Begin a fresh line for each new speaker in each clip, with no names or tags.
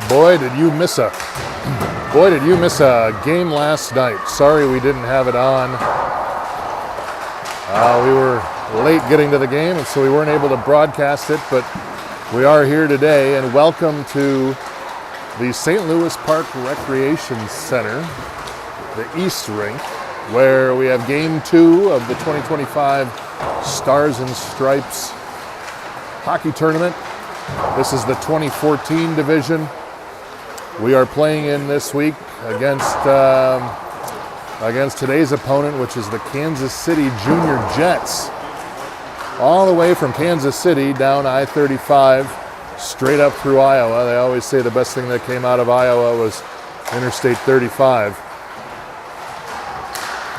Boy, did you miss a game last night. Sorry we didn't have it on. We were late getting to the game, and so we weren't able to broadcast it, but we are here today, and welcome to the St. Louis Park Recreation Center, the East Rink, where we have Game 2 of the 2025 Stars and Stripes Hockey Tournament. This is the 2014 division. We are playing in this week against today's opponent, which is the Kansas City Junior Jets. All the way from Kansas City down I-35, straight up through Iowa. They always say the best thing that came out of Iowa was Interstate 35.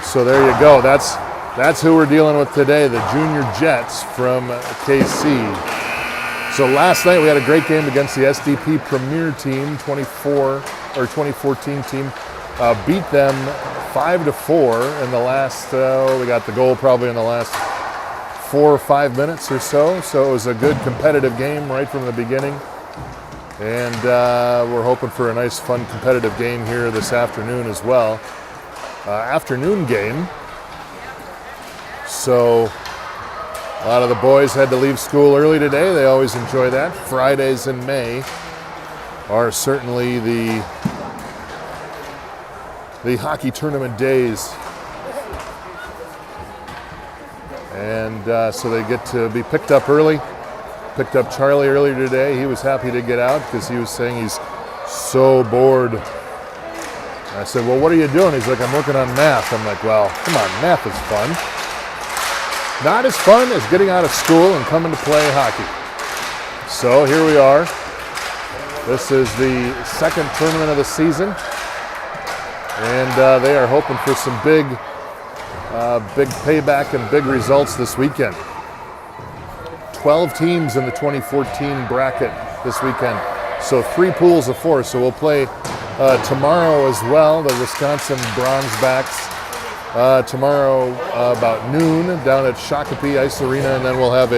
So there you go. That's who we're dealing with today, the Junior Jets from KC. So last night we had a great game against the SDP Premier Team, 2014 team. Beat them 5-4 in the last, we got the goal probably in the last 4 or 5 minutes or so. So it was a good competitive game right from the beginning. And we're hoping for a nice, fun, competitive game here this afternoon as well. Afternoon game. So a lot of the boys had to leave school early today. They always enjoy that. Fridays in May are certainly the hockey tournament days. And so they get to be picked up early. Picked up Charlie earlier today. He was happy to get out because he was saying he's so bored. I said, well, what are you doing? He's like, I'm working on math. I'm like, well, come on, math is fun. Not as fun as getting out of school and coming to play hockey. So here we are. This is the second tournament of the season. And they are hoping for some big payback and big results this weekend. 12 teams in the 2014 bracket this weekend. So 3 pools of 4. So we'll play tomorrow as well, the Wisconsin Bronzebacks. Tomorrow about noon down at Shakopee Ice Arena, and then we'll have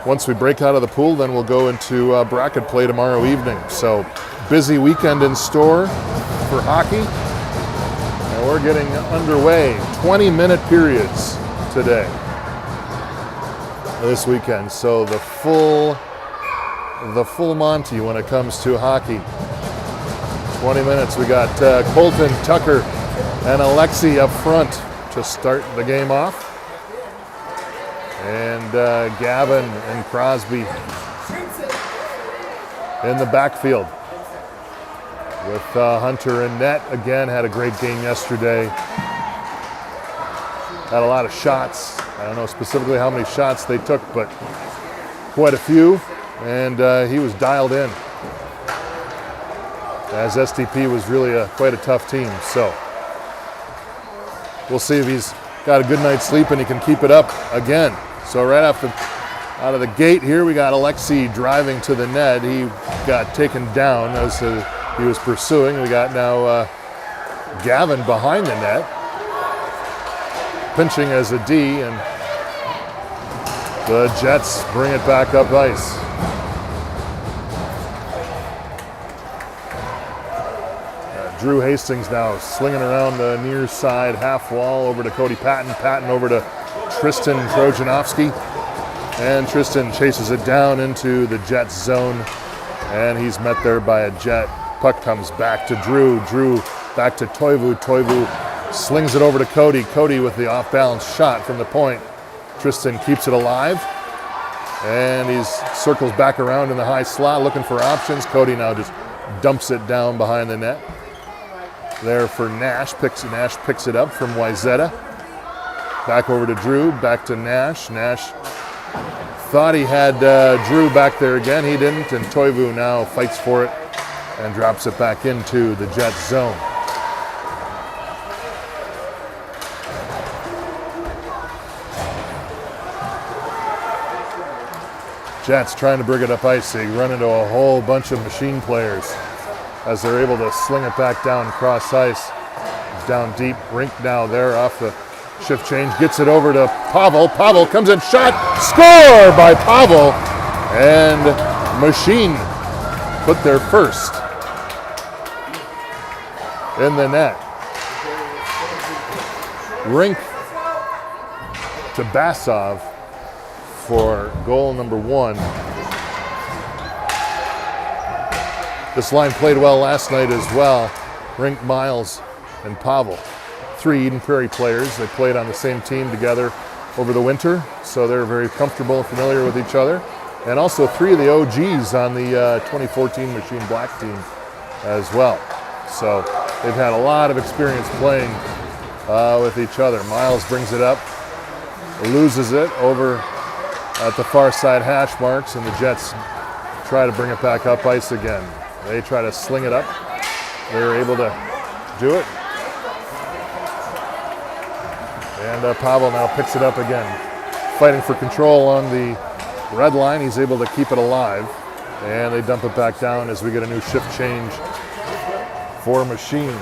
once we break out of the pool, then we'll go into bracket play tomorrow evening. So busy weekend in store for hockey, and we're getting underway. 20-minute periods today, this weekend. So the full Monty when it comes to hockey. 20 minutes. We got Colton, Tucker, and Alexi up front to start the game off. And Gavin and Crosby in the backfield. With Hunter and net. Again, had a great game yesterday. Had a lot of shots. I don't know specifically how many shots they took, but quite a few. And he was dialed in. As SDP was really quite a tough team. So we'll see if he's got a good night's sleep and he can keep it up again. So right out of the gate here, we got Alexi driving to the net. He got taken down as he was pursuing. We got now Gavin behind the net, pinching as a D, and the Jets bring it back up ice. Drew Hastings now slinging around the near side half wall over to Cody Patton. Patton over to Tristan Trojanowski. And Tristan chases it down into the Jets zone. And he's met there by a Jet. Puck comes back to Drew. Drew back to Toivu. Toivu slings it over to Cody. Cody with the off-balance shot from the point. Tristan keeps it alive. And he circles back around in the high slot looking for options. Cody now just dumps it down behind the net. There for Nash. Nash picks it up from Wyzetta. Back over to Drew. Back to Nash. Nash thought he had Drew back there again. He didn't. And Toivu now fights for it and drops it back into the Jets zone. Jets trying to bring it up ice. They run into a whole bunch of machine players as they're able to sling it back down cross ice. Down deep. Rink now there off the shift change. Gets it over to Pavel. Pavel comes in. Shot. Score by Pavel. And Machine put their first in the net. Rink to Basov for goal number 1. This line played well last night as well. Rink, Miles, and Pavel. 3 Eden Prairie players. They played on the same team together over the winter, so they're very comfortable and familiar with each other. And also 3 of the OGs on the 2014 Machine Black team as well. So they've had a lot of experience playing with each other. Miles brings it up, loses it over at the far side hash marks, and the Jets try to bring it back up ice again. They try to sling it up. They're able to do it. And Pavel now picks it up again. Fighting for control on the red line. He's able to keep it alive. And they dump it back down as we get a new shift change for Machine.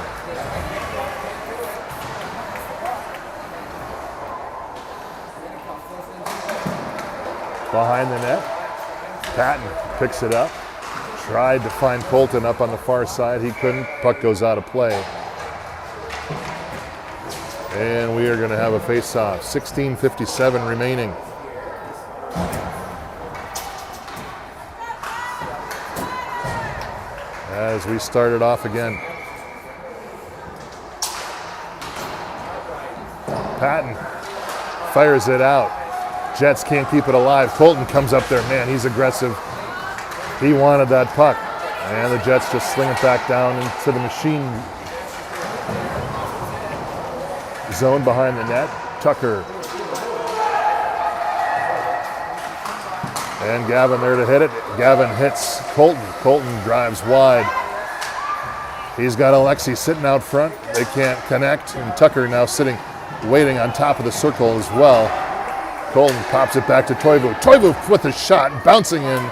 Behind the net, Patton picks it up. Tried to find Colton up on the far side. He couldn't. Puck goes out of play. And we are going to have a face-off. 16:57 remaining. As we started off again. Patton fires it out. Jets can't keep it alive. Colton comes up there. Man, he's aggressive. He wanted that puck. And the Jets just sling it back down into the Machine zone behind the net. Tucker. And Gavin there to hit it. Gavin hits Colton. Colton drives wide. He's got Alexi sitting out front. They can't connect. And Tucker now sitting, waiting on top of the circle as well. Colton pops it back to Toivu. Toivu with a shot, bouncing in,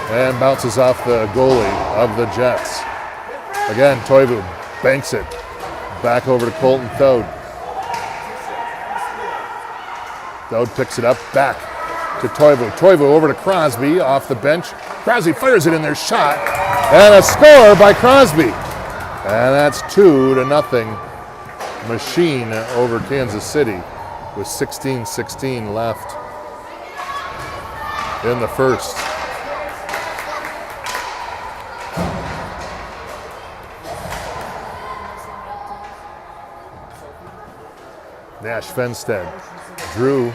and bounces off the goalie of the Jets. Again, Toivu banks it back over to Colton Thode. Thode picks it up, back to Toivu. Toivu over to Crosby off the bench. Crosby fires it in their shot, and a score by Crosby. And that's 2-0 Machine over Kansas City with 16:16 left in the first. Nash Fenstead, Drew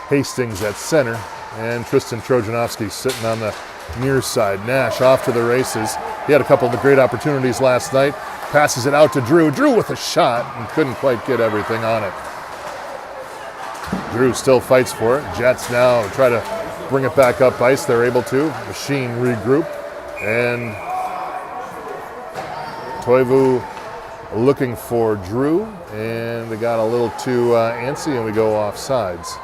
Hastings at center, and Tristan Trojanovsky sitting on the near side. Nash off to the races. He had a couple of great opportunities last night. Passes it out to Drew. Drew with a shot and couldn't quite get everything on it. Drew still fights for it. Jets now try to bring it back up ice. They're able to. Machine regroup. And Toivu looking for Drew. And they got a little too antsy and we go off sides.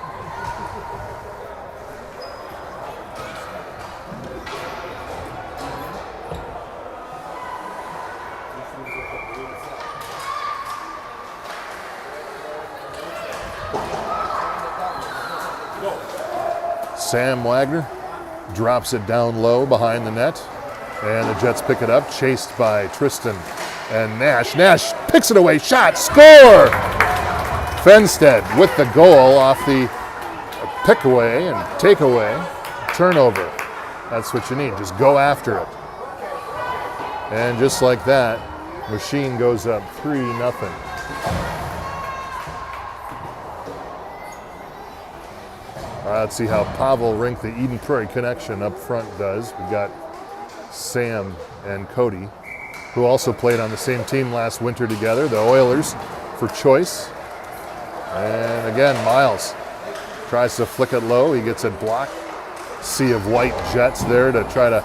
Sam Wagner drops it down low behind the net, and the Jets pick it up, chased by Tristan and Nash. Nash picks it away, shot, score! Fenstead with the goal off the pick away and take away, turnover. That's what you need, just go after it. And just like that, Machine goes up 3-0. Let's see how Pavel Rink, the Eden Prairie connection up front does. We've got Sam and Cody, who also played on the same team last winter together, the Oilers for choice. And again, Miles tries to flick it low. He gets it blocked. Sea of white Jets there to try to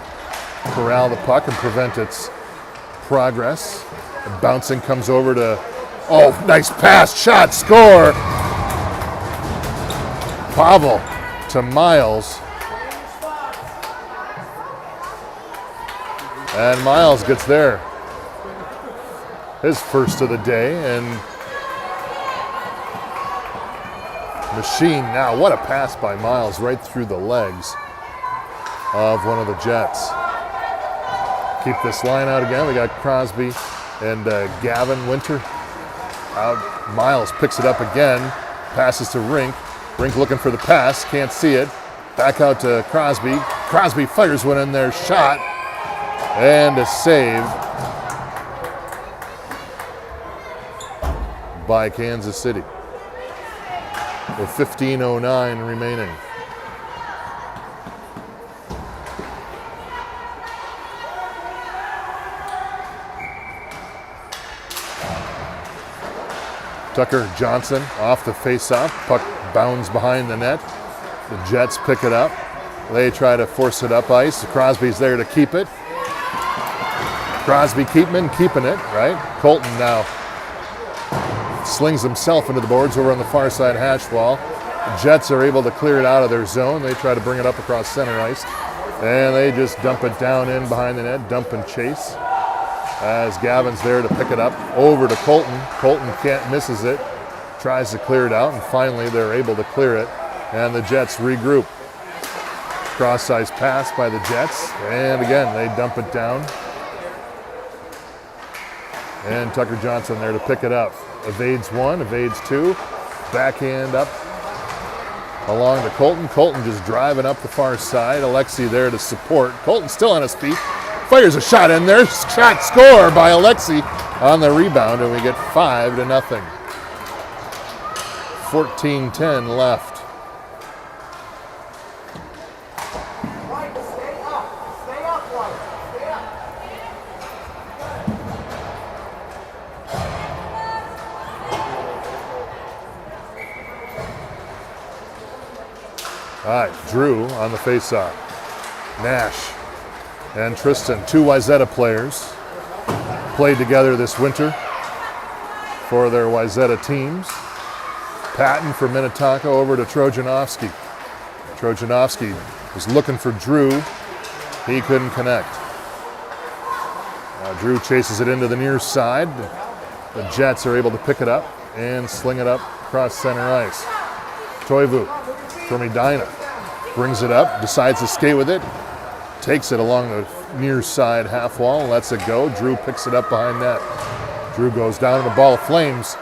corral the puck and prevent its progress. The bouncing comes over to, oh, nice pass, shot, score. Pavel to Miles. And Miles gets there. His first of the day, and Machine now, what a pass by Miles right through the legs of one of the Jets. keep this line out again. We got Crosby and Gavin Winter out. Miles picks it up again, passes to Rink. Rink looking for the pass, can't see it. Back out to Crosby. Crosby fires one in there, shot, and a save by Kansas City with 15:09 remaining. Tucker Johnson off the face-off. Puck bounds behind the net. The Jets pick it up. They try to force it up ice. Crosby's there to keep it. Crosby keeping it, right? Colton now slings himself into the boards over on the far side hash wall. The Jets are able to clear it out of their zone. They try to bring it up across center ice. And they just dump it down in behind the net, dump and chase. As Gavin's there to pick it up, over to Colton. Colton misses it, tries to clear it out, and finally they're able to clear it, and the Jets regroup. Cross-ice pass by the Jets, and again, they dump it down. And Tucker Johnson there to pick it up. Evades one, evades two, backhand up along to Colton. Colton just driving up the far side. Alexi there to support. Colton still on his feet. Fires a shot in there. Shot score by Alexi on the rebound, and we get 5-0. 14:10 left. All right, Drew on the faceoff. Nash and Tristan, two Wayzata players, played together this winter for their Wayzata teams. Patton for Minnetonka over to Trojanovsky. Trojanovsky was looking for Drew. He couldn't connect. Drew chases it into the near side. The Jets are able to pick it up and sling it up across center ice. Toivu from Edina brings it up, decides to skate with it, takes it along the near side half wall, lets it go. Drew picks it up behind net. Drew goes down in a ball of flames.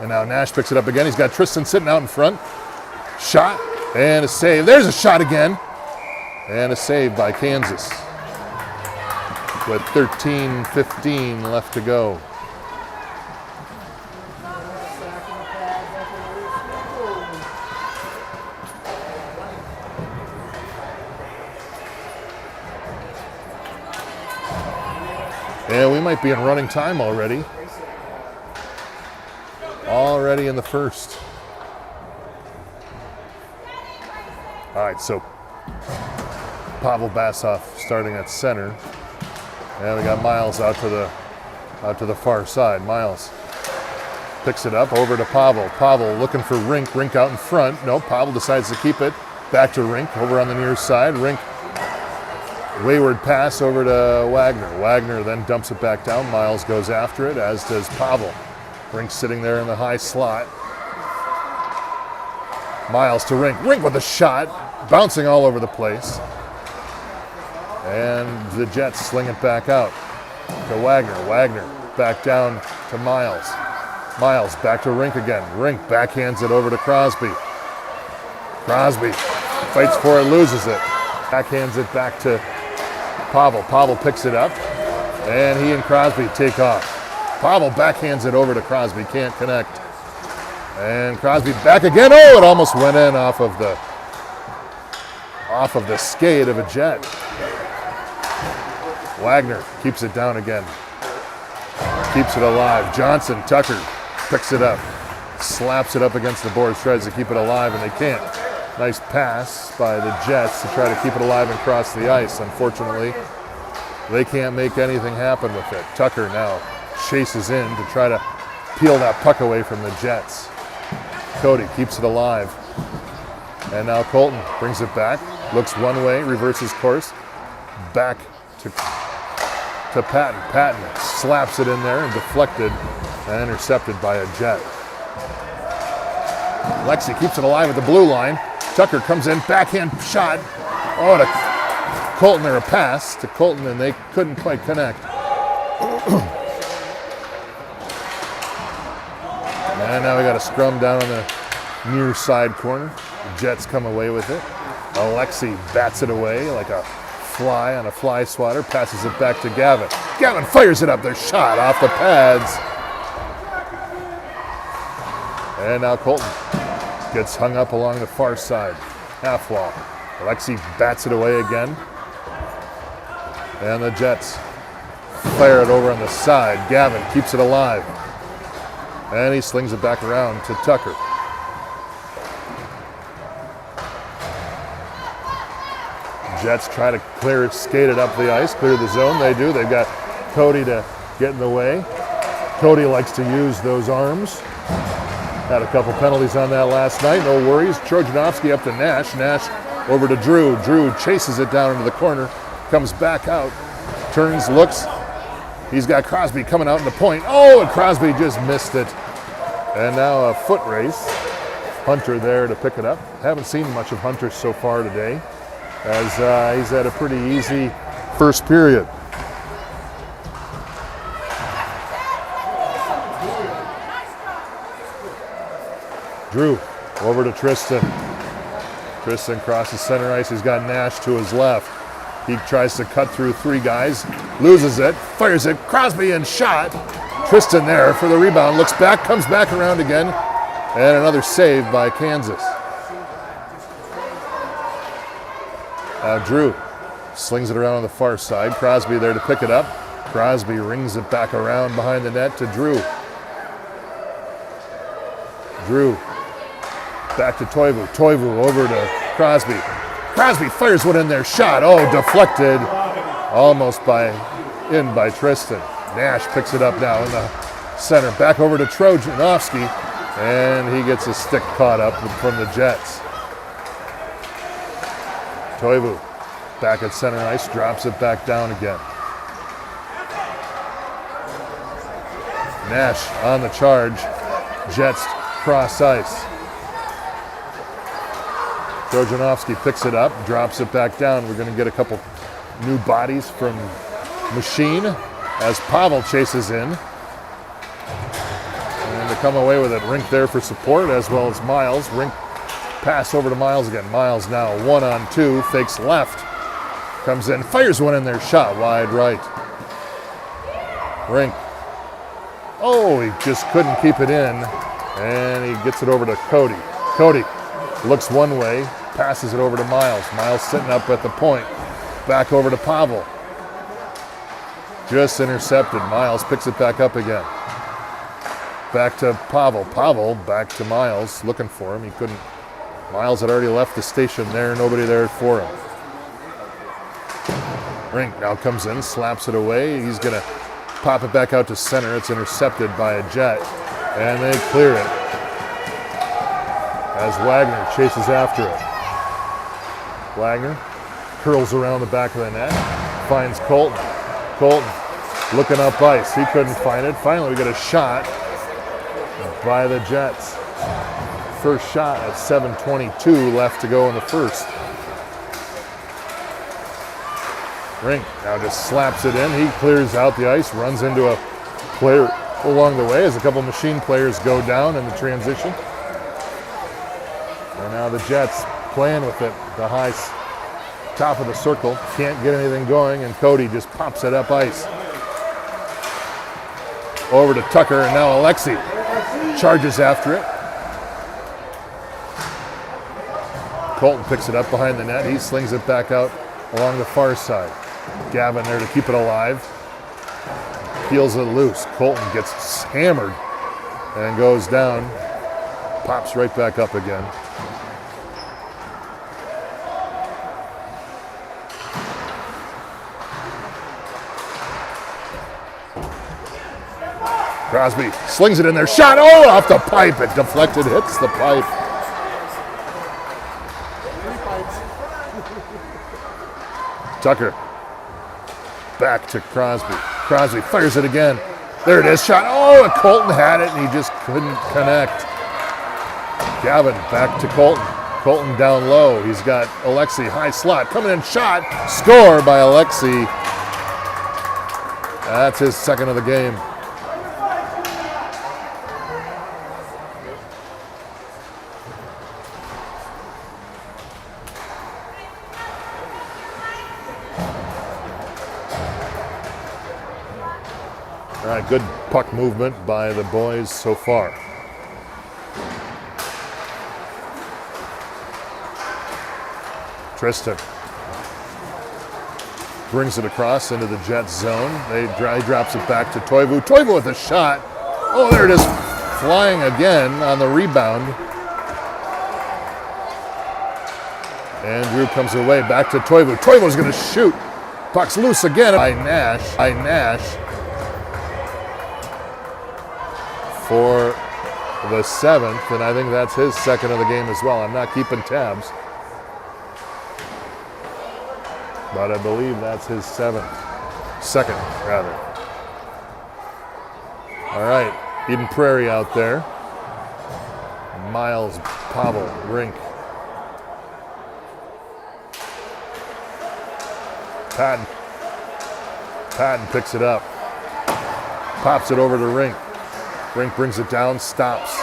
And now Nash picks it up again. He's got Tristan sitting out in front. Shot and a save. There's a shot again. And a save by Kansas with 13:15 left to go. And we might be in running time already. Already in the first. All right, so Pavel Basov starting at center. And we got Miles out to the far side. Miles picks it up over to Pavel. Pavel looking for Rink. Rink out in front. No, Pavel decides to keep it. Back to Rink over on the near side. Rink, wayward pass over to Wagner. Wagner then dumps it back down. Miles goes after it, as does Pavel. Rink sitting there in the high slot. Miles to Rink. Rink with a shot, bouncing all over the place. And the Jets sling it back out to Wagner. Wagner back down to Miles. Miles back to Rink again. Rink backhands it over to Crosby. Crosby fights for it, loses it. Backhands it back to Pavel. Pavel picks it up, and he and Crosby take off. Pavel backhands it over to Crosby, can't connect. And Crosby back again. Oh, it almost went in off of the skate of a Jet. Wagner keeps it down again. Keeps it alive. Johnson, Tucker picks it up. Slaps it up against the boards, tries to keep it alive, and they can't. Nice pass by the Jets to try to keep it alive and cross the ice. Unfortunately, they can't make anything happen with it. Tucker now chases in to try to peel that puck away from the Jets. Cody keeps it alive. And now Colton brings it back. Looks one way, reverses course. Back to Patton. Patton slaps it in there and deflected and intercepted by a Jet. Lexi keeps it alive at the blue line. Tucker comes in, backhand shot. Oh, to Colton, or a pass to Colton, and they couldn't quite connect. And now we got a scrum down on the near side corner. The Jets come away with it. Alexi bats it away like a fly on a fly swatter, passes it back to Gavin. Gavin fires it up, their shot off the pads. And now Colton gets hung up along the far side, half wall. Alexi bats it away again. And the Jets fire it over on the side. Gavin keeps it alive. And he slings it back around to Tucker. Jets try to skate it up the ice, clear the zone. They do. They've got Cody to get in the way. Cody likes to use those arms. Had a couple penalties on that last night. No worries. Trojanovsky up to Nash. Nash over to Drew. Drew chases it down into the corner. Comes back out. Turns, looks. He's got Crosby coming out in the point. Oh, and Crosby just missed it. And now a foot race. Hunter there to pick it up. Haven't seen much of Hunter so far today, as he's had a pretty easy first period. Drew over to Tristan. Tristan crosses center ice. He's got Nash to his left. He tries to cut through three guys, loses it, fires it. Crosby and shot. Tristan there for the rebound. Looks back, comes back around again, and another save by Kansas. Drew slings it around on the far side. Crosby there to pick it up. Crosby rings it back around behind the net to Drew. Drew back to Toivu. Toivu over to Crosby. Crosby fires one in there. Shot. Oh, deflected. Almost by Tristan. Nash picks it up now in the center. Back over to Trojanovsky. And he gets a stick caught up from the Jets. Toivu back at center ice, drops it back down again. Nash on the charge. Jets cross ice. Trojanovsky picks it up, drops it back down. We're going to get a couple new bodies from Machine as Pavel chases in. And to come away with it, Rink there for support, as well as Miles. Rink pass over to Miles again. Miles now 1-on-2, fakes left. Comes in, fires one in there, shot wide right. Rink. Oh, he just couldn't keep it in. And he gets it over to Cody. Cody looks one way, passes it over to Miles. Miles sitting up at the point. Back over to Pavel. Just intercepted. Miles picks it back up again. Back to Pavel. Pavel back to Miles, looking for him. He couldn't. Miles had already left the station there. Nobody there for him. Rink now comes in, slaps it away. He's going to pop it back out to center. It's intercepted by a Jet. And they clear it as Wagner chases after it. Wagner curls around the back of the net, finds Colton. Colton looking up ice. He couldn't find it. Finally, we get a shot by the Jets. First shot at 7:22 left to go in the first. Rink now just slaps it in. He clears out the ice, runs into a player along the way as a couple Machine players go down in the transition. And now the Jets playing with it, the high top of the circle. Can't get anything going, and Cody just pops it up ice. Over to Tucker, and now Alexi charges after it. Colton picks it up behind the net. He slings it back out along the far side. Gavin there to keep it alive. Peels it loose. Colton gets hammered and goes down. Pops right back up again. Crosby slings it in there. Shot, oh, off the pipe. It deflected, hits the pipe. Tucker back to Crosby. Crosby fires it again. There it is, shot. Oh, Colton had it and he just couldn't connect. Gavin back to Colton. Colton down low. He's got Alexi high slot. Coming in shot. Score by Alexi. That's his second of the game. All right, good puck movement by the boys so far. Tristan brings it across into the Jets zone. He drops it back to Toivu. Toivu with a shot. Oh, there it is, flying again on the rebound. And Drew comes away back to Toivu. Toivu's going to shoot. Puck's loose again by Nash. For the seventh, and I think that's his second of the game as well. I'm not keeping tabs, but I believe that's his second rather. All right, Eden Prairie out there. Miles, Pavel, Rink. Patton picks it up, pops it over to Rink. Rink brings it down, stops.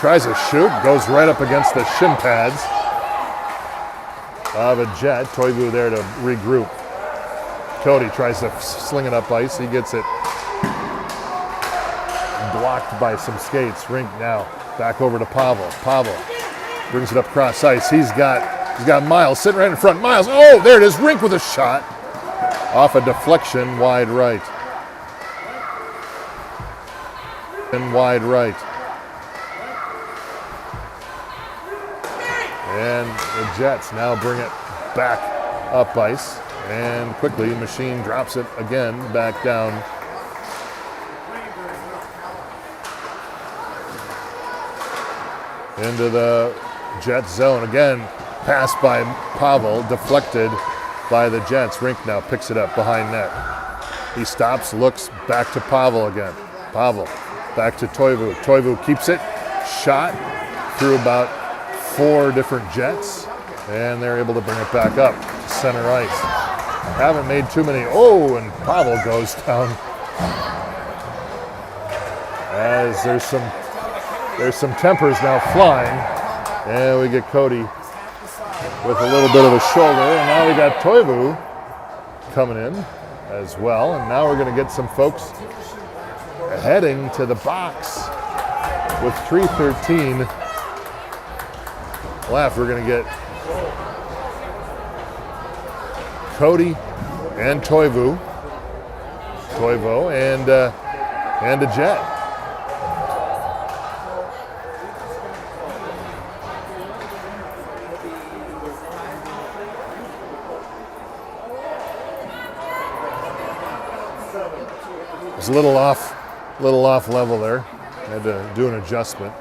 Tries a shoot, goes right up against the shin pads of a Jet. Toivu there to regroup. Cody tries to sling it up ice. He gets it blocked by some skates. Rink now back over to Pavel. Pavel brings it up cross ice. He's got Miles sitting right in front. Miles, oh, there it is. Rink with a shot off a deflection wide right. And wide right. And the Jets now bring it back up ice. And quickly, Machine drops it again back down. Into the Jets zone. Again, pass by Pavel, deflected by the Jets. Rink now picks it up behind net. He stops, looks back to Pavel again. Pavel. Back to Toivu. Toivu keeps it. Shot through about 4 different Jets. And they're able to bring it back up to center ice. Haven't made too many. Oh, and Pavel goes down. As there's some tempers now flying. And we get Cody with a little bit of a shoulder. And now we got Toivu coming in as well. And now we're going to get some folks heading to the box with 3:13 left. We're going to get Cody and Toivo and a Jet. It's a little off level there. Had to do an adjustment.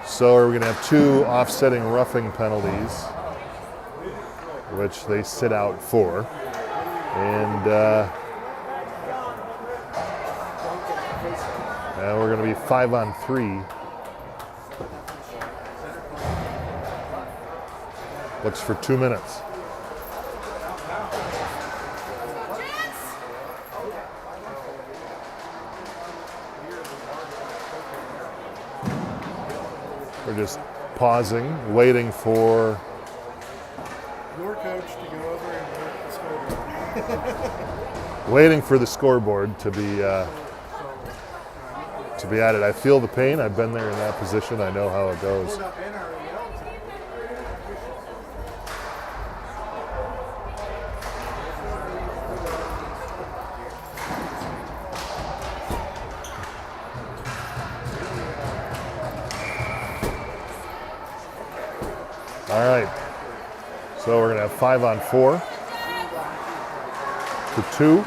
So we're going to have 2 offsetting roughing penalties, which they sit out for. And we're going to be 5-on-3. Looks for 2 minutes. We're just pausing, waiting for
your coach to go over and work the scoreboard.
waiting for the scoreboard to be added. I feel the pain. I've been there in that position. I know how it goes. All right, so we're gonna have 5-on-4 to 2.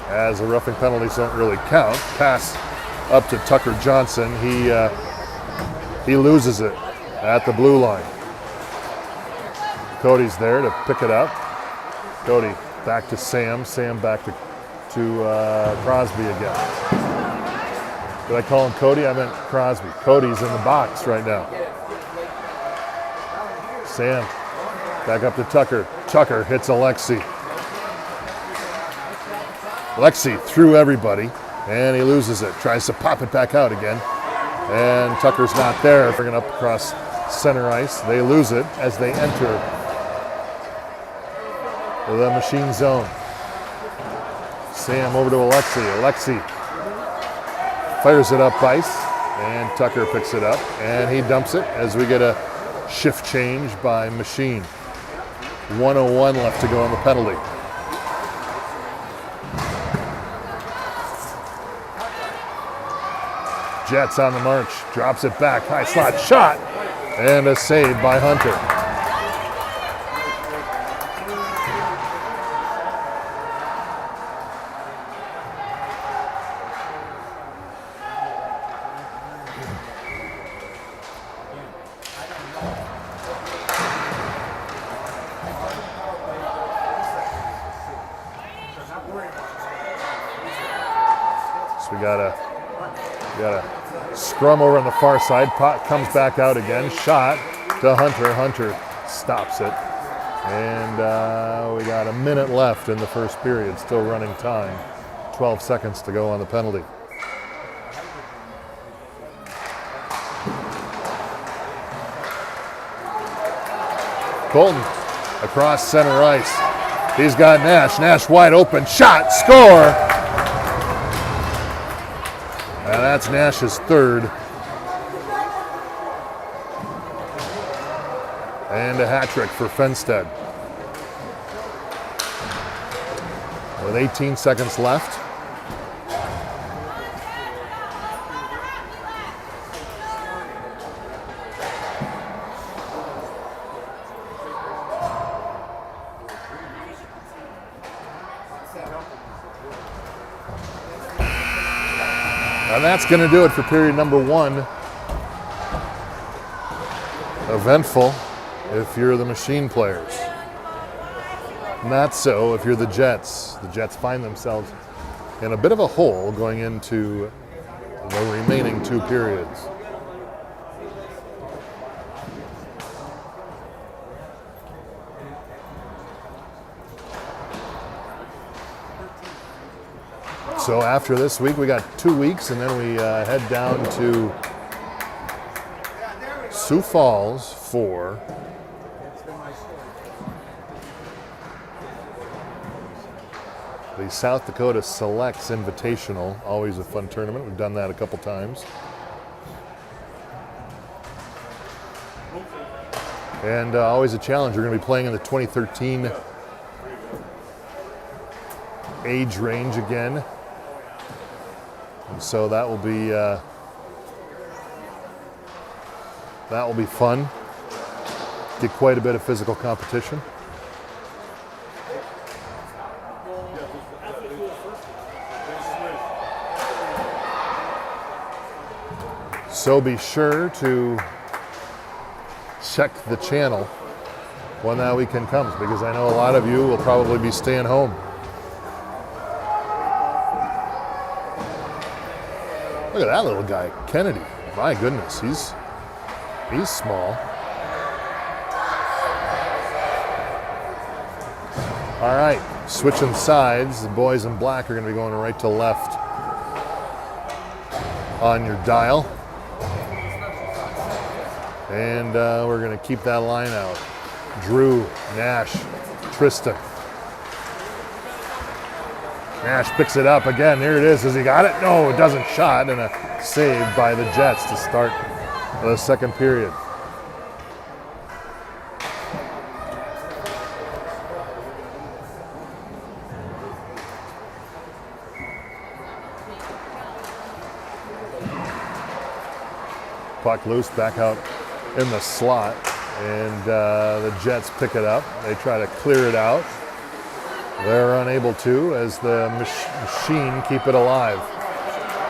As the roughing penalties don't really count. Pass up to Tucker Johnson. He loses it at the blue line. Cody's there to pick it up. Cody back to Sam. Sam back to Crosby again. Did I call him Cody? I meant Crosby. Cody's in the box right now. Sam, back up to Tucker. Tucker hits Alexi. Alexi threw everybody, and he loses it. Tries to pop it back out again, and Tucker's not there. Bringing up across center ice. They lose it as they enter the machine zone. Sam over to Alexi. Alexi fires it up ice, and Tucker picks it up, and he dumps it as we get a shift change by Machine. 1:01 left to go on the penalty. Jets on the march, drops it back, high slot shot, and a save by Hunter. So we got a scrum over on the far side. Pot comes back out again. Shot to Hunter. Hunter stops it. And we got a minute left in the first period. Still running time. 12 seconds to go on the penalty. Colton across center ice. He's got Nash. Nash wide open. Shot. Score. And that's Nash's third. And a hat trick for Fenstead. With 18 seconds left. And that's going to do it for period number one. Eventful if you're the Machine players. Not so if you're the Jets. The Jets find themselves in a bit of a hole going into the remaining two periods. So after this week, we got 2 weeks, and then we head down to Sioux Falls for the South Dakota Selects Invitational. Always a fun tournament. We've done that a couple times. And always a challenge. We're going to be playing in the 2013 age range again. And so that will be fun. Get quite a bit of physical competition. So be sure to check the channel when that weekend comes, because I know a lot of you will probably be staying home. Look at that little guy, Kennedy. My goodness, he's small. All right, switching sides. The boys in black are going to be going right to left on your dial. And we're going to keep that line out. Drew, Nash, Tristan. Nash picks it up again. There it is. Has he got it? No, it doesn't. Shot, and a save by the Jets to start the second period. Puck loose, back out in the slot, and the Jets pick it up. They try to clear it out. They're unable to, as the Machine keep it alive.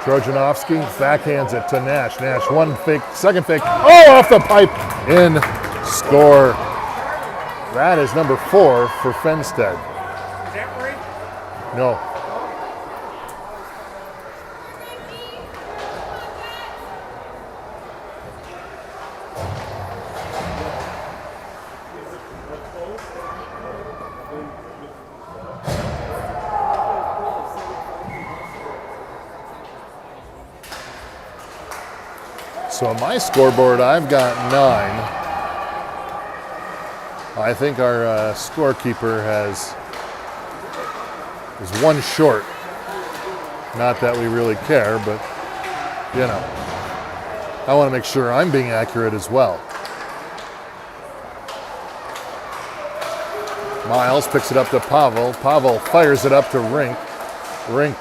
Trojanovsky backhands it to Nash. Nash, one fake, second fake. Oh, off the pipe, in, score. That is number 4 for Fenstead.
Is that right?
No. So on my scoreboard, I've got 9. I think our scorekeeper is 1 short. Not that we really care, but you know, I want to make sure I'm being accurate as well. Miles picks it up to Pavel. Pavel fires it up to Rink. Rink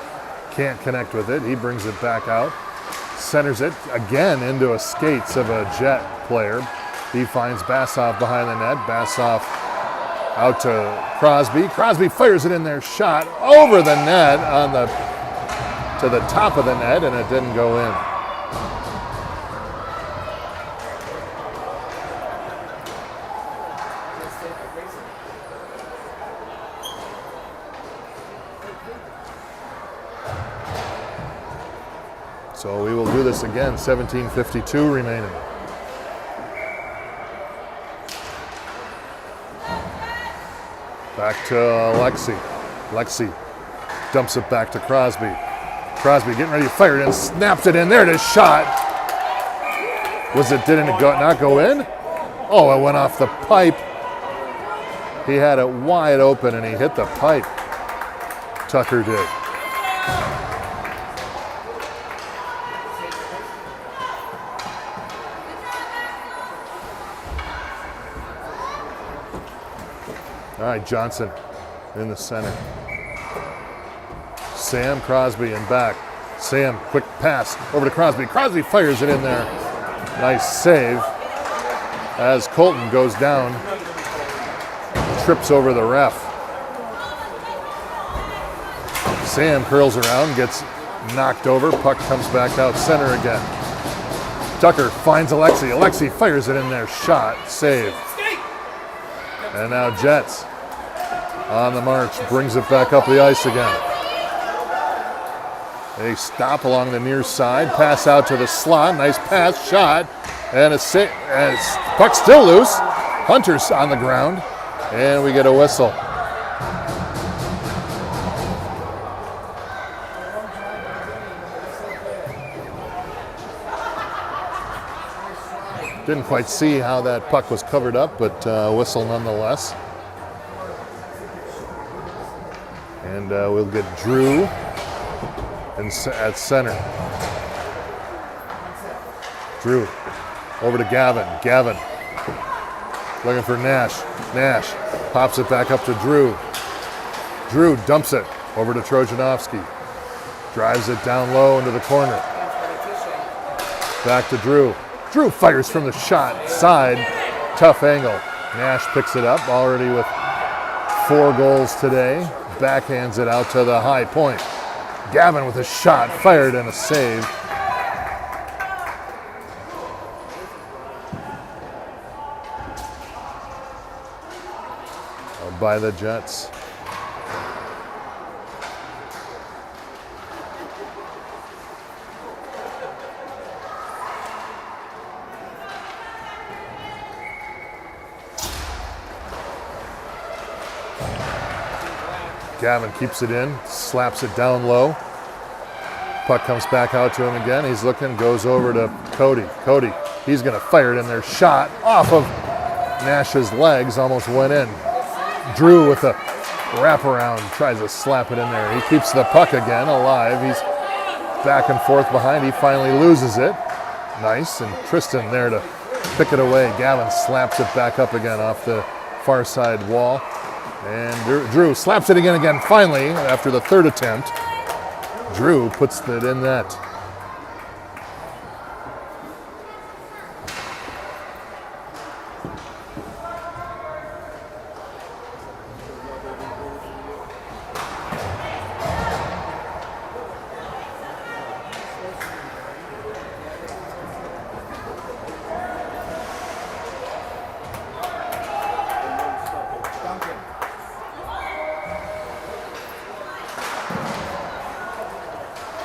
can't connect with it. He brings it back out. Centers it again into a skates of a Jet player. He finds Bassoff behind the net. Bassoff out to Crosby. Crosby fires it in there. Shot over the net to the top of the net, and it didn't go in. So we will do this again, 17:52 remaining. Back to Alexi. Alexi dumps it back to Crosby. Crosby getting ready to fire it and snaps it in there to shot. Didn't it not go in? Oh, it went off the pipe. He had it wide open and he hit the pipe. Tucker did. All right, Johnson in the center. Sam, Crosby, and back. Sam, quick pass over to Crosby. Crosby fires it in there. Nice save. As Colton goes down, trips over the ref. Sam curls around, gets knocked over. Puck comes back out center again. Tucker finds Alexi. Alexi fires it in there. Shot, save. And now Jets on the march, brings it back up the ice again. They stop along the near side, pass out to the slot, nice pass, shot, and puck still loose. Hunter's on the ground, and we get a whistle. Didn't quite see how that puck was covered up, but whistle nonetheless. And we'll get Drew at center. Drew over to Gavin. Gavin looking for Nash. Nash pops it back up to Drew. Drew dumps it over to Trojanovsky. Drives it down low into the corner. Back to Drew. Drew fires from the shot side. Tough angle. Nash picks it up, already with 4 goals today. Backhands it out to the high point. Gavin with a shot, fired and a save. By the Jets. Gavin keeps it in, slaps it down low. Puck comes back out to him again. He's looking, goes over to Cody. Cody, he's going to fire it in there. Shot off of Nash's legs, almost went in. Drew with a wraparound, tries to slap it in there. He keeps the puck again alive. He's back and forth behind. He finally loses it. Nice, and Tristan there to pick it away. Gavin slaps it back up again off the far side wall. And Drew slaps it again, finally, after the 3rd attempt. Drew puts it in net.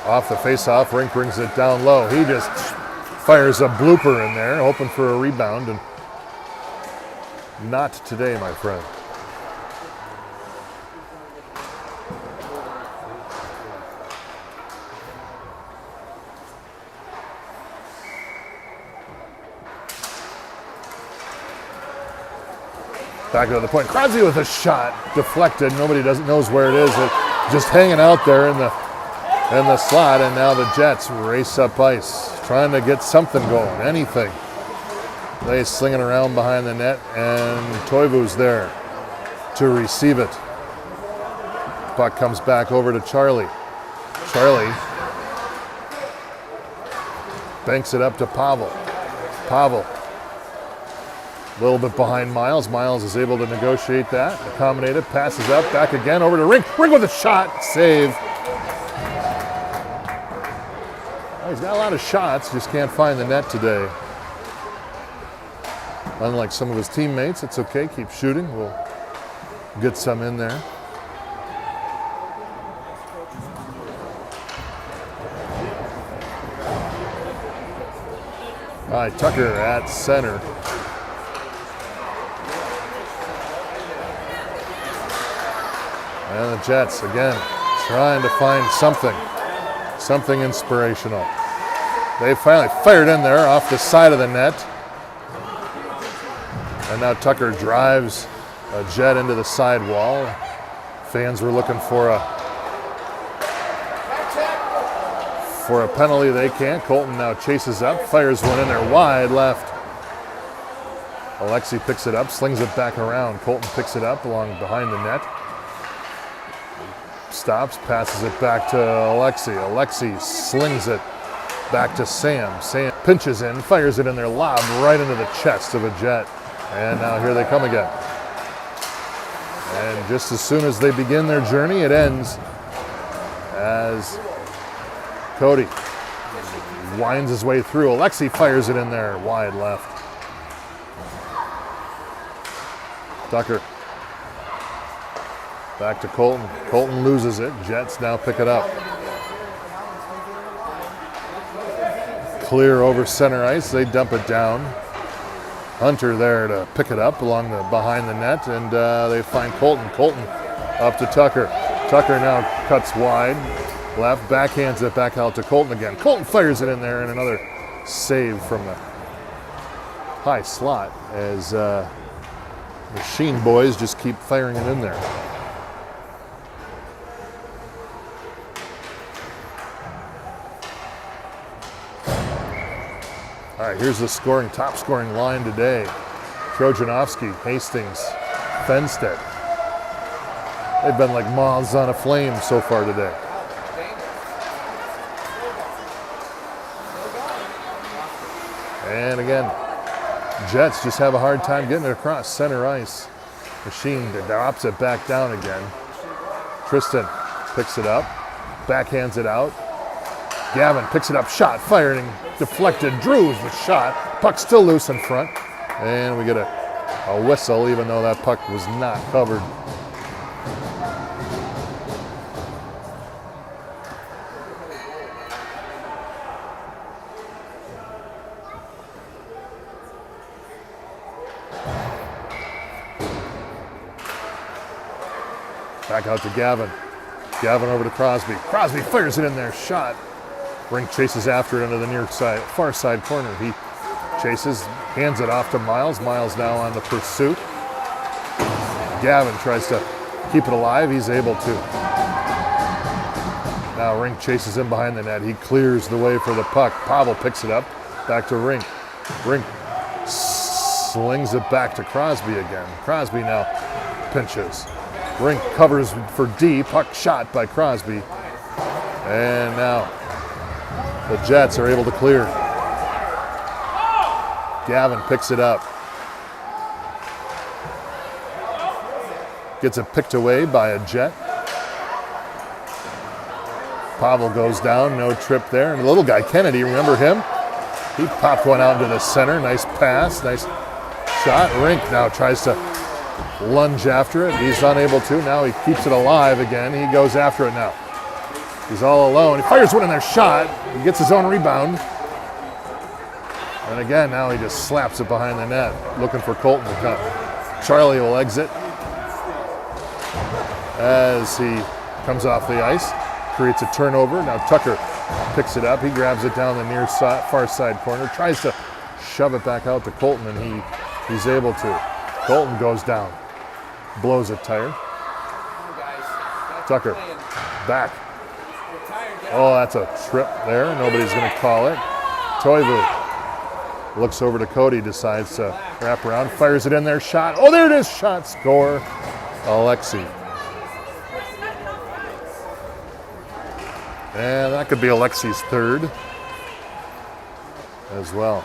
Off the face-off, Rink brings it down low. He just fires a blooper in there, hoping for a rebound, and Not today, my friend. Back to the point. Crosby with a shot deflected. Nobody knows where it is. It just hanging out there in the slot, and now the Jets race up ice, trying to get something going, anything. They slinging around behind the net, and Toivo's there to receive it. Puck comes back over to Charlie. Charlie banks it up to Pavel. Pavel, a little bit behind Miles. Miles is able to negotiate that, accommodate it, passes up, back again over to Rink. Rink with a shot, save. Well, he's got a lot of shots, just can't find the net today. Unlike some of his teammates, it's okay, keep shooting. We'll get some in there. All right, Tucker at center. And the Jets, again, trying to find something inspirational. They finally fired in there off the side of the net. And now Tucker drives a Jet into the sidewall. Fans were looking for a penalty. They can't. Colton now chases up, fires one in there wide left. Alexi picks it up, slings it back around. Colton picks it up along behind the net. Stops, passes it back to Alexi. Alexi slings it back to Sam. Sam pinches in, fires it in there, lob right into the chest of a Jet. And now here they come again. And just as soon as they begin their journey, it ends as Cody winds his way through. Alexi fires it in there, wide left. Tucker. Back to Colton. Colton loses it. Jets now pick it up. Clear over center ice. They dump it down. Hunter there to pick it up along the behind the net, and they find Colton. Colton up to Tucker. Tucker now cuts wide. Left, backhands it back out to Colton again. Colton fires it in there, and another save from the high slot as Machine Boys just keep firing it in there. All right, here's the top scoring line today. Trojanovsky, Hastings, Fenstead. They've been like moths on a flame so far today. And again, Jets just have a hard time getting it across center ice. Machine drops it back down again. Tristan picks it up, backhands it out. Gavin picks it up, shot, firing, deflected. Drews with shot. Puck still loose in front. And we get a whistle, even though that puck was not covered. Back out to Gavin. Gavin over to Crosby. Crosby fires it in there, shot. Rink chases after it into the near side, far side corner. He chases, hands it off to Miles. Miles now on the pursuit. Gavin tries to keep it alive. He's able to. Now Rink chases him behind the net. He clears the way for the puck. Pavel picks it up. Back to Rink. Rink slings it back to Crosby again. Crosby now pinches. Rink covers for D. Puck shot by Crosby. And now the Jets are able to clear. Gavin picks it up. Gets it picked away by a Jet. Pavel goes down, no trip there. And the little guy, Kennedy, remember him? He popped one out into the center. Nice pass, nice shot. Rink now tries to lunge after it. He's unable to. Now he keeps it alive again. He goes after it now. He's all alone. He fires one in there, shot. He gets his own rebound. And again, now he just slaps it behind the net, looking for Colton to come. Charlie will exit as he comes off the ice, creates a turnover. Now Tucker picks it up. He grabs it down the near side, far side corner, tries to shove it back out to Colton, and he's able to. Colton goes down, blows a tire. Tucker back. Oh, that's a trip there. Nobody's going to call it. Toivu looks over to Cody, decides to wrap around, fires it in there, shot. Oh, there it is, shot, score. Alexi. And that could be Alexi's third as well.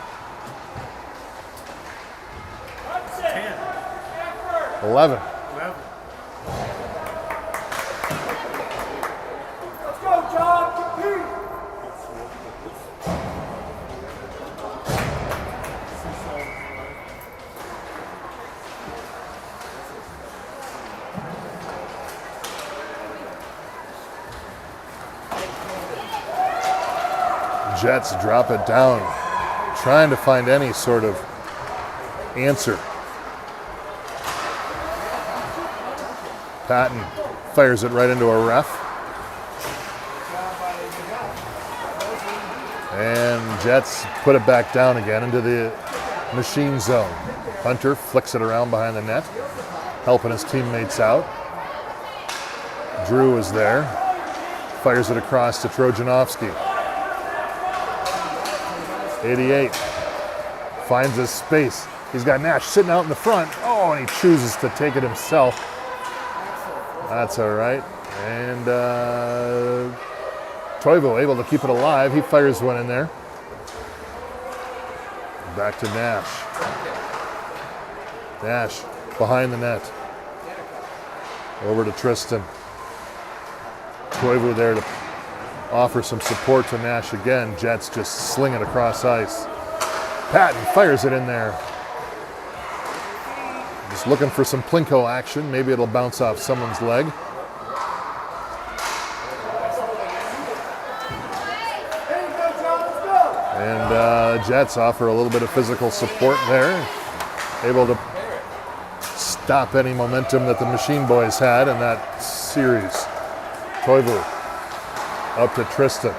11. Jets drop it down, trying to find any sort of answer. Patton fires it right into a ref. And Jets put it back down again into the machine zone. Hunter flicks it around behind the net, helping his teammates out. Drew is there, fires it across to Trojanovsky. 88 finds his space. He's got Nash sitting out in the front. Oh, and he chooses to take it himself. That's all right. And Toivo able to keep it alive. He fires one in there. Back to Nash. Nash behind the net. Over to Tristan. Toivo there to offer some support to Nash again. Jets just sling it across ice. Patton fires it in there. Just looking for some Plinko action. Maybe it'll bounce off someone's leg. And Jets offer a little bit of physical support there. Able to stop any momentum that the Machine Boys had in that series. Toivo up to Tristan.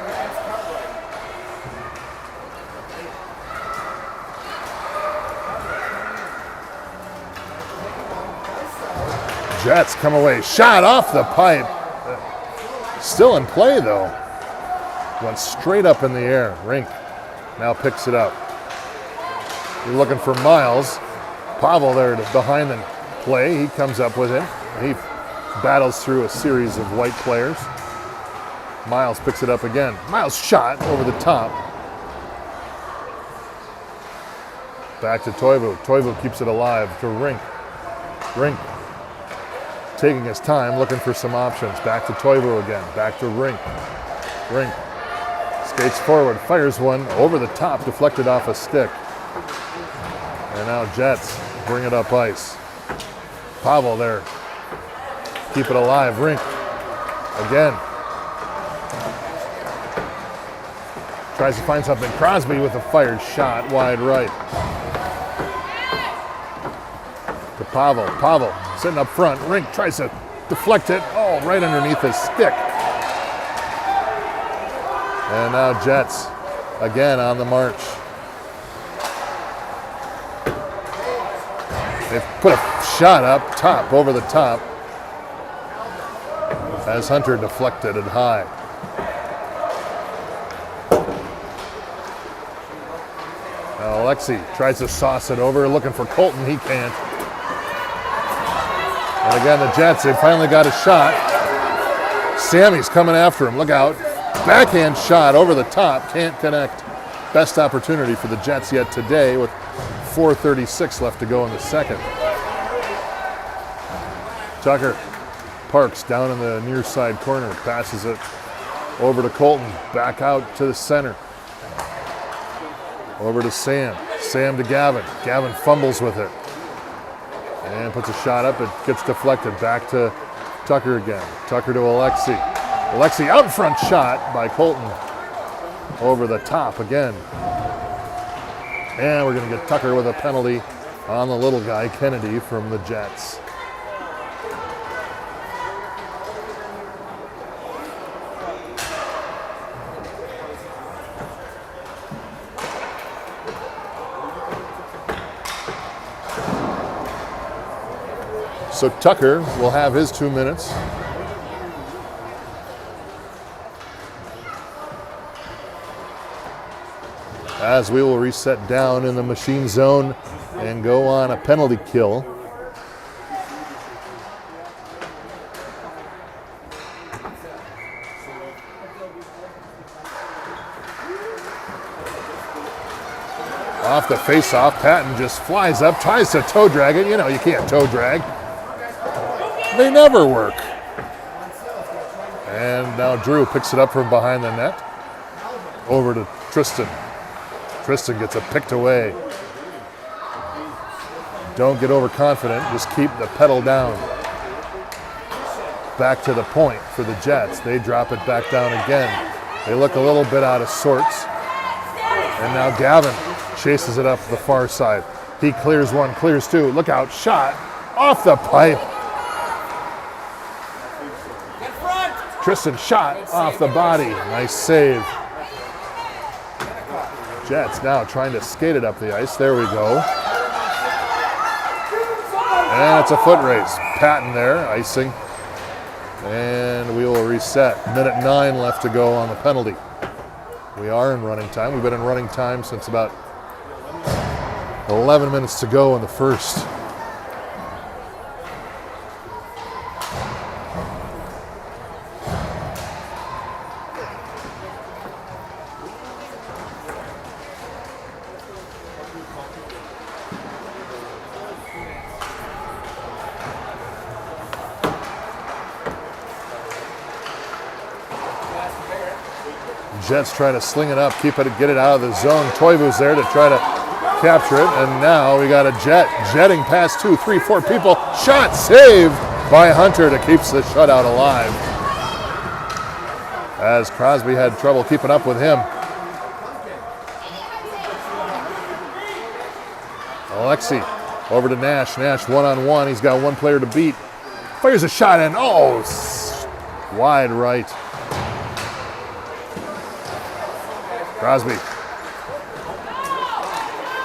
Jets come away. Shot off the pipe. Still in play though. Went straight up in the air. Rink now picks it up. You're looking for Miles. Pavel there behind the play. He comes up with it. He battles through a series of white players. Miles picks it up again. Miles shot over the top. Back to Toivo. Toivo keeps it alive to Rink. Rink taking his time, looking for some options. Back to Toivo again. Back to Rink. Rink skates forward, fires one over the top, deflected off a stick. And now Jets bring it up ice. Pavel there. Keep it alive. Rink again. Tries to find something. Crosby with a fired shot wide right. To Pavel. Pavel sitting up front. Rink tries to deflect it. Oh, right underneath his stick. And now Jets again on the march. They've put a shot up top, over the top, as Hunter deflected it high. Now Alexi tries to sauce it over, looking for Colton. He can't. And again, the Jets, they finally got a shot. Sammy's coming after him. Look out. Backhand shot over the top. Can't connect. Best opportunity for the Jets yet today with 4:36 left to go in the second. Tucker parks down in the near side corner. Passes it over to Colton. Back out to the center. Over to Sam. Sam to Gavin. Gavin fumbles with it. And puts a shot up. It gets deflected. Back to Tucker again. Tucker to Alexi. Alexi out front shot by Colton. Over the top again. And we're going to get Tucker with a penalty on the little guy, Kennedy, from the Jets. So Tucker will have his 2 minutes. As we will reset down in the machine zone and go on a penalty kill. Off the face-off, Patton just flies up, tries to toe drag it. You know, you can't toe drag. They never work. And now Drew picks it up from behind the net. Over to Tristan. Tristan gets it picked away. Don't get overconfident, just keep the pedal down. Back to the point for the Jets. They drop it back down again. They look a little bit out of sorts. And now Gavin chases it up the far side. He clears one, clears two. Look out, shot off the pipe. Tristan shot off the body. Nice save. Jets now trying to skate it up the ice. There we go. And it's a foot race. Patton there, icing. And we will reset. Minute 9 left to go on the penalty. We are in running time. We've been in running time since about 11 minutes to go in the first. Jets try to sling it up, keep it, get it out of the zone. Toivo's there to try to capture it, and now we got a Jet jetting past 2, 3, 4 people. Shot saved by Hunter to keep the shutout alive. As Crosby had trouble keeping up with him. Alexi over to Nash. Nash one-on-one. He's got one player to beat. Fires a shot in. Oh, wide right. Crosby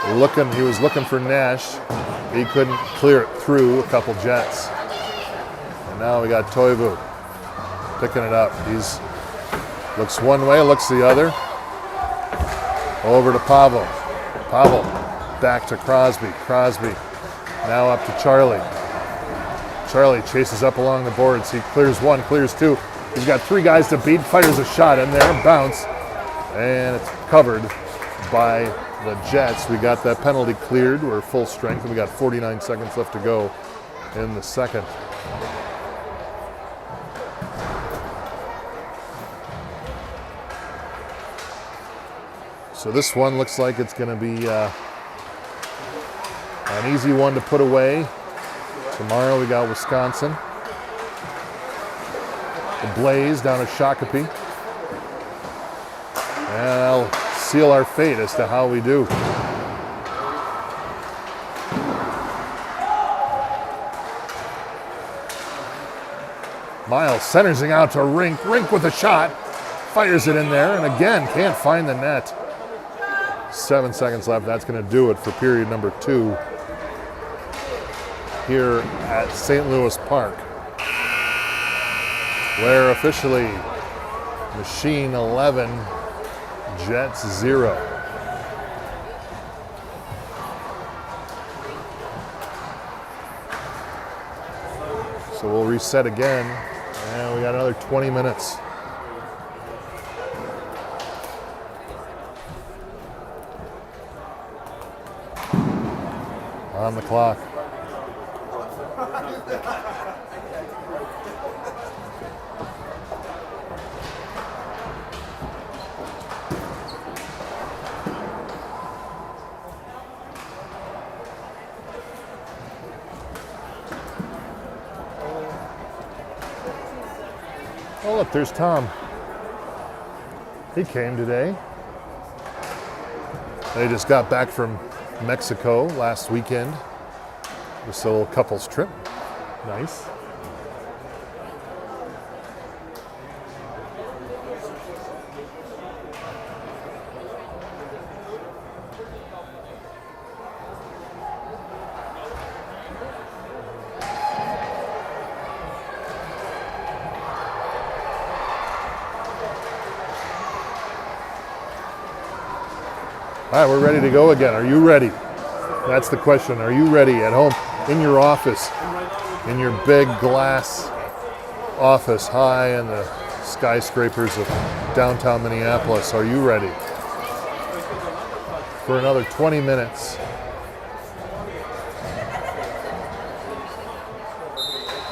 he was looking for Nash. He couldn't clear it through a couple Jets. And now we got Toivu picking it up. He's looks one way, looks the other. Over to Pavel. Pavel back to Crosby. Crosby now up to Charlie. Charlie chases up along the boards. He clears one, clears two. He's got 3 guys to beat, fires a shot in there, bounce. And it's covered by the Jets. We got that penalty cleared. We're full strength, and we got 49 seconds left to go in the second. So this one looks like it's going to be an easy one to put away. Tomorrow we got Wisconsin. The Blaze down at Shakopee. And that'll seal our fate as to how we do. Miles centers it out to Rink. Rink with a shot. Fires it in there, and again, can't find the net. 7 seconds left. That's going to do it for period number 2 here at St. Louis Park, where officially Machine 11, Jets 0. So we'll reset again, and we got another 20 minutes. On the clock. Oh, look, there's Tom. He came today. They just got back from Mexico last weekend. Just a little couples trip. Nice. All right, we're ready to go again. Are you ready? That's the question. Are you ready at home, in your office, in your big glass office high in the skyscrapers of downtown Minneapolis? Are you ready for another 20 minutes?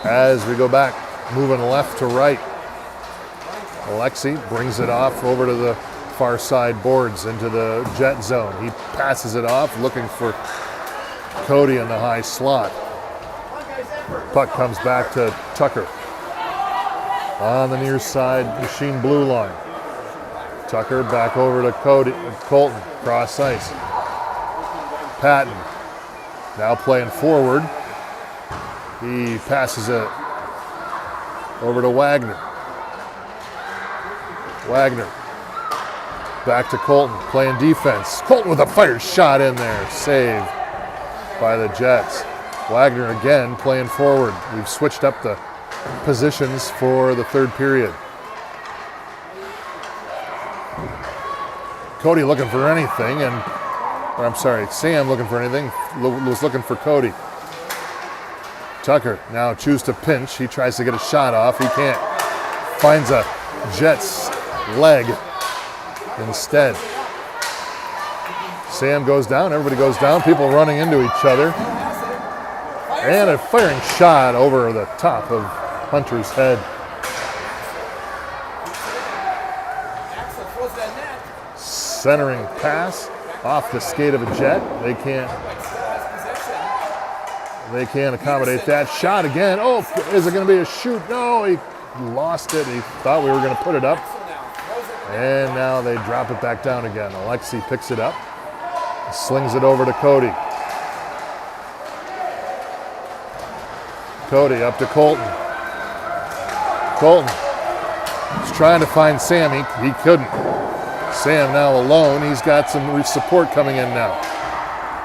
As we go back, moving left to right, Alexi brings it off over to the far side boards into the jet zone. He passes it off, looking for Cody in the high slot. Puck comes back to Tucker. On the near side, machine blue line. Tucker back over to Colton, cross ice. Patton now playing forward. He passes it over to Wagner. Wagner back to Colton, playing defense. Colton with a fire shot in there, saved by the Jets. Wagner again playing forward. We've switched up the positions for the third period. Cody looking for anything, Sam looking for anything, was looking for Cody. Tucker now chooses to pinch. He tries to get a shot off. He can't. Finds a Jets leg instead. Sam goes down, everybody goes down, people running into each other. And a firing shot over the top of Hunter's head. Centering pass off the skate of a Jet. They can't accommodate that. Shot again. Oh, is it going to be a shoot? No, he lost it. He thought we were going to put it up. And now they drop it back down again. Alexi picks it up, slings it over to Cody. Cody up to Colton. Colton is trying to find Sam. He couldn't. Sam now alone. He's got some support coming in now.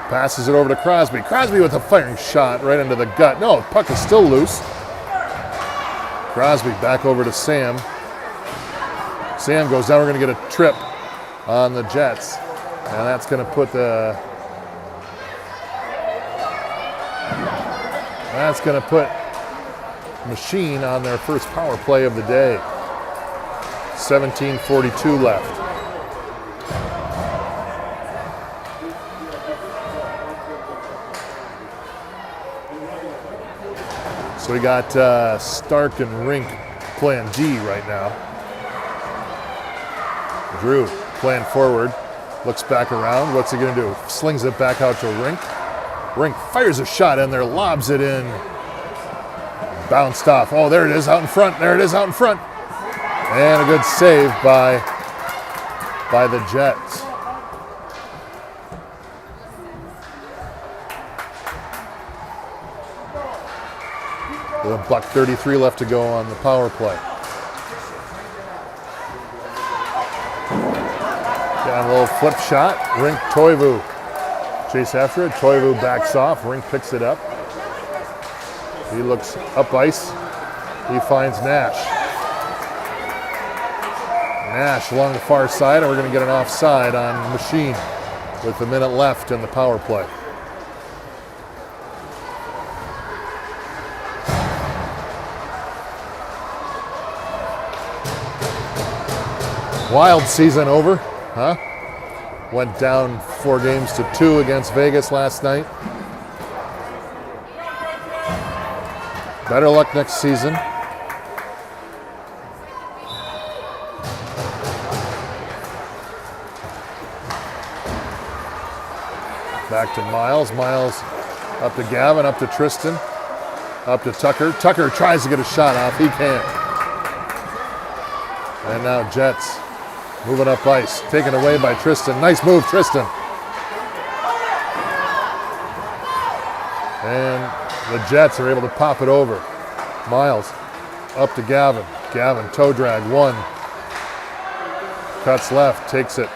Passes it over to Crosby. Crosby with a firing shot right into the gut. No, puck is still loose. Crosby back over to Sam. Sam goes down. We're going to get a trip on the Jets. And that's going to put Machine on their first power play of the day. 17:42 left. So we got Stark and Rink playing D right now. Drew playing forward, looks back around. What's he going to do? Slings it back out to Rink. Rink fires a shot in there, lobs it in. Bounced off. Oh, there it is out in front. There it is out in front. And a good save by the Jets. With a $1:33 left to go on the power play. Got a little flip shot. Rink Toivu. Chase after it. Toivu backs off. Rink picks it up. He looks up ice. He finds Nash. Nash along the far side, and we're going to get an offside on Machine with a minute left in the power play. Wild season over, huh? Went down 4-2 against Vegas last night. Better luck next season. Back to Miles. Miles up to Gavin, up to Tristan, up to Tucker. Tucker tries to get a shot off. He can't. And now Jets moving up ice. Taken away by Tristan. Nice move, Tristan. And The Jets are able to pop it over. Miles up to Gavin. Gavin, toe drag, 1. Cuts left, takes it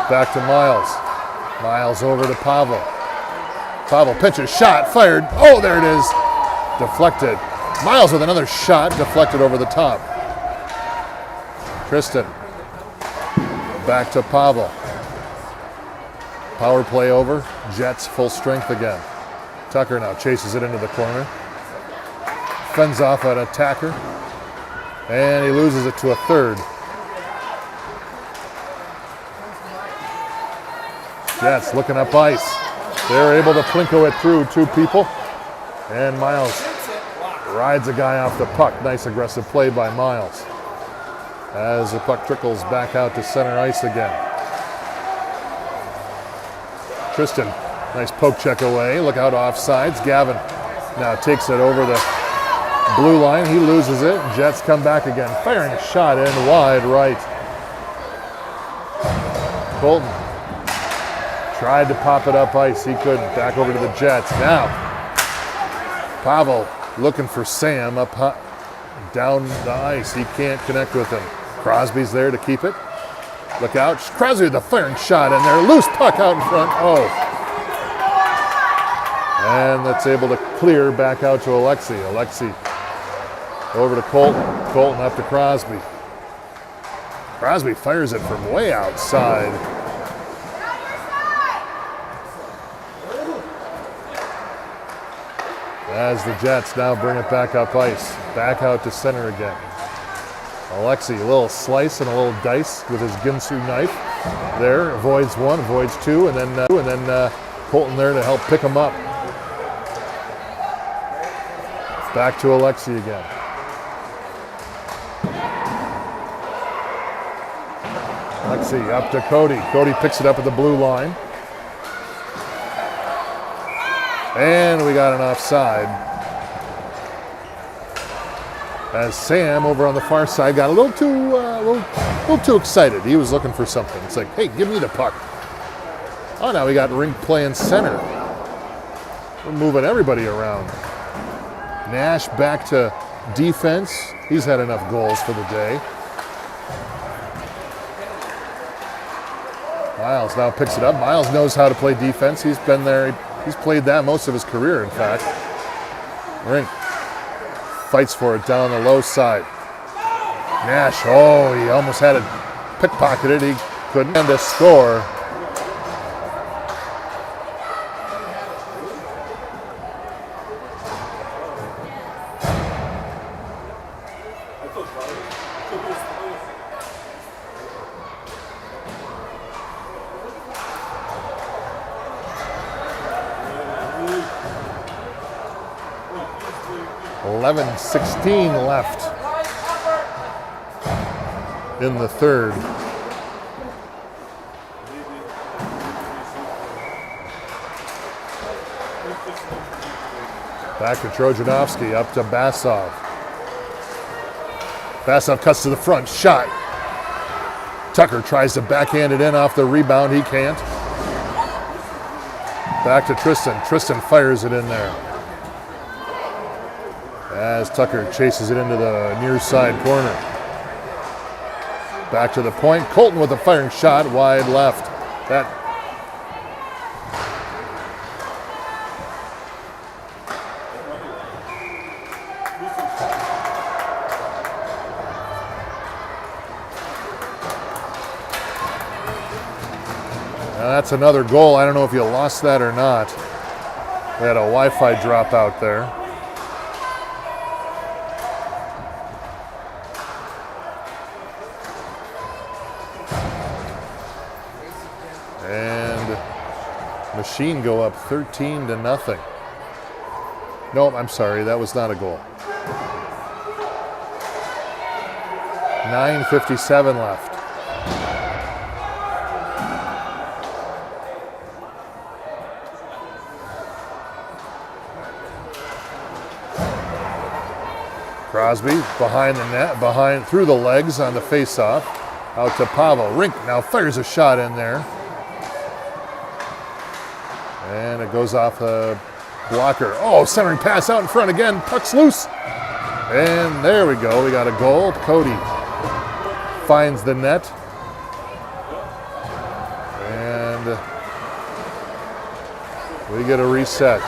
back to Miles. Miles over to Pavel. Pavel pitches, shot, fired. Oh, there it is. Deflected. Miles with another shot, deflected over the top. Tristan. Back to Pavel. Power play over. Jets full strength again. Tucker now chases it into the corner. Fends off an attacker. And he loses it to a third. Jets looking up ice. They're able to plinko it through 2 people. And Miles rides a guy off the puck. Nice aggressive play by Miles. As the puck trickles back out to center ice again. Tristan, nice poke check away. Look out offsides. Gavin now takes it over the blue line. He loses it. Jets come back again. Firing a shot in wide right. Colton tried to pop it up ice. He couldn't. Back over to the Jets. Now, Pavel looking for Sam up high, down the ice. He can't connect with him. Crosby's there to keep it. Look out. Crosby with a firing shot in there. Loose puck out in front. Oh. And that's able to clear back out to Alexei. Alexei over to Colton. Colton up to Crosby. Crosby fires it from way outside. As the Jets now bring it back up ice. Back out to center again. Alexei, a little slice and a little dice with his Ginsu knife. There, avoids 1, avoids 2, and then Colton there to help pick him up. Back to Alexei again. Alexei up to Cody. Cody picks it up at the blue line. And we got an offside. As Sam over on the far side got a little too excited. He was looking for something. It's like, hey, give me the puck. Oh, now we got Rink playing center. We're moving everybody around. Nash back to defense. He's had enough goals for the day. Miles now picks it up. Miles knows how to play defense. He's been there. He's played that most of his career, in fact. Rink fights for it down the low side. Nash, oh, he almost had it pickpocketed. He couldn't. And to score. .16 left in the third. Back to Trojanovsky, up to Basov. Basov cuts to the front, shot. Tucker tries to backhand it in off the rebound, he can't. Back to Tristan. Tristan fires it in there. As Tucker chases it into the near side corner. Back to the point. Colton with a firing shot wide left. That's another goal. I don't know if you lost that or not. We had a Wi-Fi drop out there. Machine go up 13-0. No, I'm sorry, that was not a goal. 9:57 left. Crosby behind the net, through the legs on the faceoff, out to Pavel. Rink now fires a shot in there. And it goes off a Blocker. Oh, centering pass out in front again. Puck's loose. And there we go. We got a goal. Cody finds the net. And we get a reset.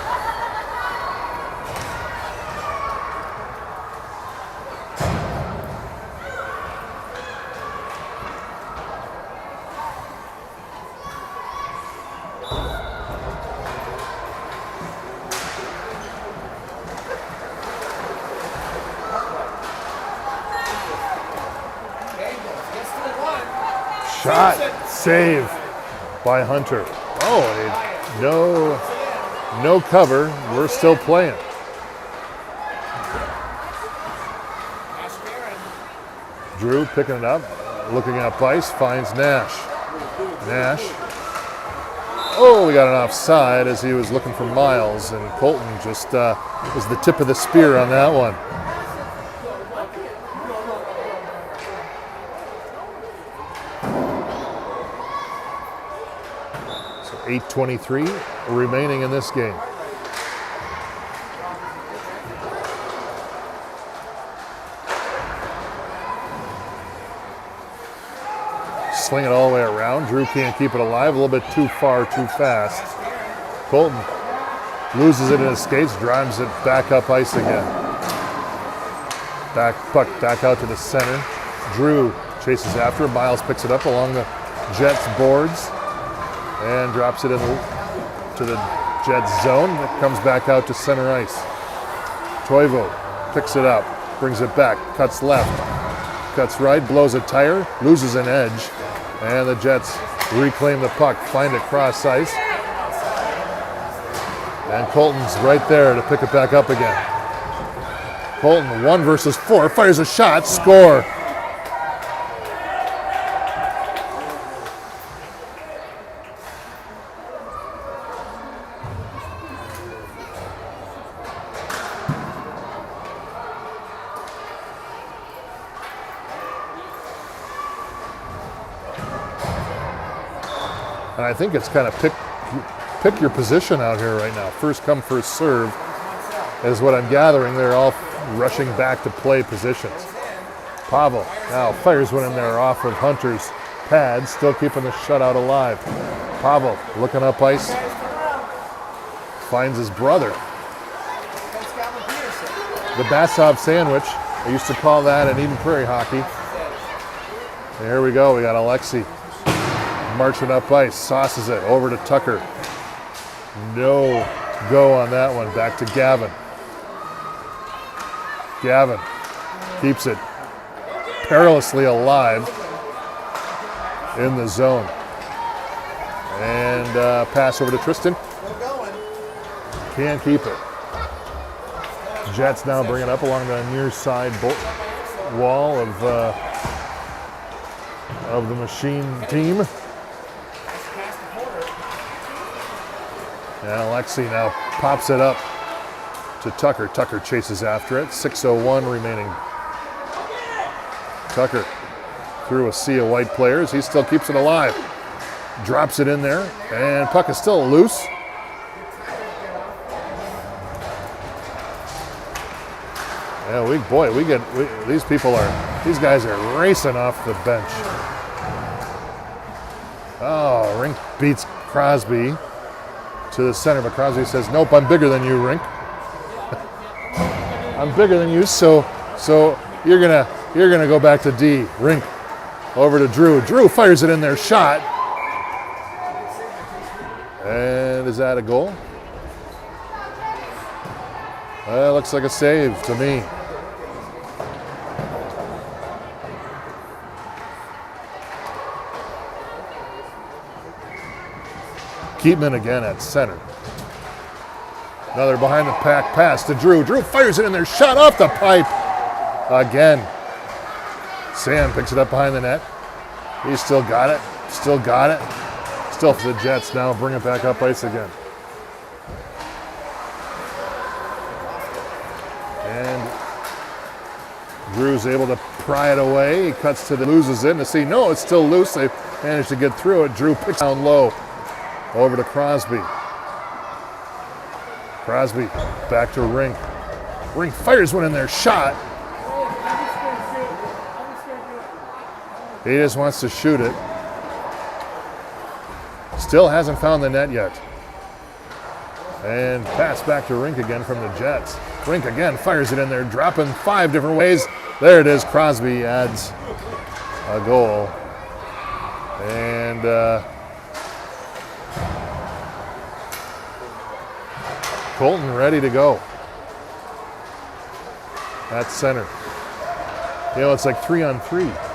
Shot, save by Hunter. Oh, no cover. We're still playing. Drew picking it up, looking at ice, finds Nash. Nash. Oh, we got an offside as he was looking for Miles, and Colton just was the tip of the spear on that one. So 8:23 remaining in this game. Sling it all the way around. Drew can't keep it alive. A little bit too far, too fast. Colton loses it in his skates, drives it back up ice again. Puck back out to the center. Drew chases after. Miles picks it up along the Jets boards and drops it to the Jets zone. It comes back out to center ice. Toivo picks it up, brings it back, cuts left, cuts right, blows a tire, loses an edge. And the Jets reclaim the puck, find it cross ice. And Colton's right there to pick it back up again. Colton, 1 versus 4, fires a shot, score. And I think it's kind of pick your position out here right now. First come, first serve is what I'm gathering. They're all rushing back to play positions. Pavel now fires one in there off of Hunter's pad, still keeping the shutout alive. Pavel looking up ice, finds his brother. The Basov sandwich, I used to call that in Eden Prairie hockey. And here we go, we got Alexi marching up ice, sauces it over to Tucker. No go on that one, back to Gavin. Gavin keeps it perilously alive in the zone. And pass over to Tristan. Can't keep it. Jets now bring it up along the near side wall of the Machine team. And Alexi now pops it up to Tucker. Tucker chases after it. 6:01 remaining. Tucker through a sea of white players. He still keeps it alive. Drops it in there, and puck is still loose. Yeah, these guys are racing off the bench. Oh, Rink beats Crosby to the center, but Crosby says, "Nope, I'm bigger than you, Rink. I'm bigger than you, so you're gonna go back to D." Rink over to Drew. Drew fires it in there, shot, and is that a goal? Well, looks like a save to me. Keatman again at center. Another behind the pack pass to Drew. Drew fires it in there, shot off the pipe again. Sam picks it up behind the net. He's still got it. Still for the Jets now. Bring it back up ice again. And Drew's able to pry it away. He cuts to loses it. And to see, no, it's still loose. They managed to get through it. Drew picks down low over to Crosby. Crosby back to Rink. Rink fires one in there, shot. He just wants to shoot it. Still hasn't found the net yet. And pass back to Rink again from the Jets. Rink again fires it in there, dropping 5 different ways. There it is. Crosby adds a goal. And Colton ready to go at center. You know, it's like 3-on-3.